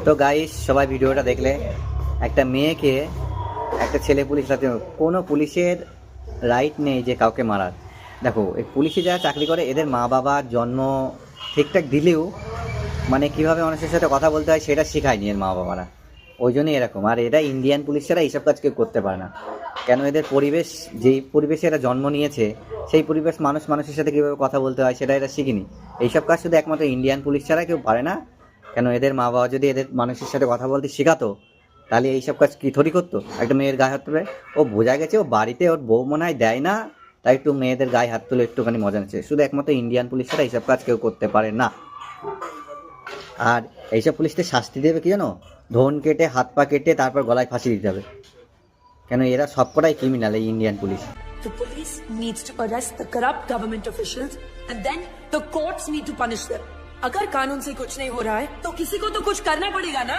তো গাইস, সবাই ভিডিওটা দেখলে, একটা মেয়েকে একটা ছেলে পুলিশ সাথে, কোনো পুলিশের রাইট নেই যে কাউকে মারার। দেখো, এই পুলিশে যারা চাকরি করে এদের মা বাবার জন্ম ঠিকঠাক দিলেও মানে কীভাবে মানুষের সাথে কথা বলতে হয় সেটা শেখায়নি এর মা বাবারা, ওই জন্যই এরকম। আর এরা ইন্ডিয়ান পুলিশ ছাড়া এইসব কাজ কেউ করতে পারে না। কেন, এদের পরিবেশ, যেই পরিবেশে এরা জন্ম নিয়েছে সেই পরিবেশ, মানুষের সাথে কীভাবে কথা বলতে হয় সেটা এরা শিখিনি। এইসব কাজ শুধু একমাত্র ইন্ডিয়ান পুলিশ ছাড়া কেউ পারে না। কেন, এদের মা বাবা যদি এদের মানুষের সাথে কথা বলতে শেখাতো তাহলে এইসব কাজ কি থরি করতো? একটা মেয়ের গায়ে হাত তুলে, ও বোঝা গেছে ও বাড়িতে ওর বউ মনে হয় দেয় না, তাই একটু মেয়েদের গায়ে হাত তুলে একটুখানি মজা নিচ্ছে। শুধু একমাত্র ইন্ডিয়ান পুলিশ ছাড়া এইসব কাজ কেউ করতে পারে না। আর এইসব পুলিশদের শাস্তি দেবে কি জানো? ধন কেটে, হাত পা কেটে, তারপর গলায় ফাঁসি দিতে হবে। কেন, এরা সবকটাই ক্রিমিনাল, এই Indian police. The police needs to arrest the corrupt government officials and then the courts need to punish them. अगर कानून से कुछ नहीं हो रहा है तो किसी को तो कुछ करना पड़ेगा ना।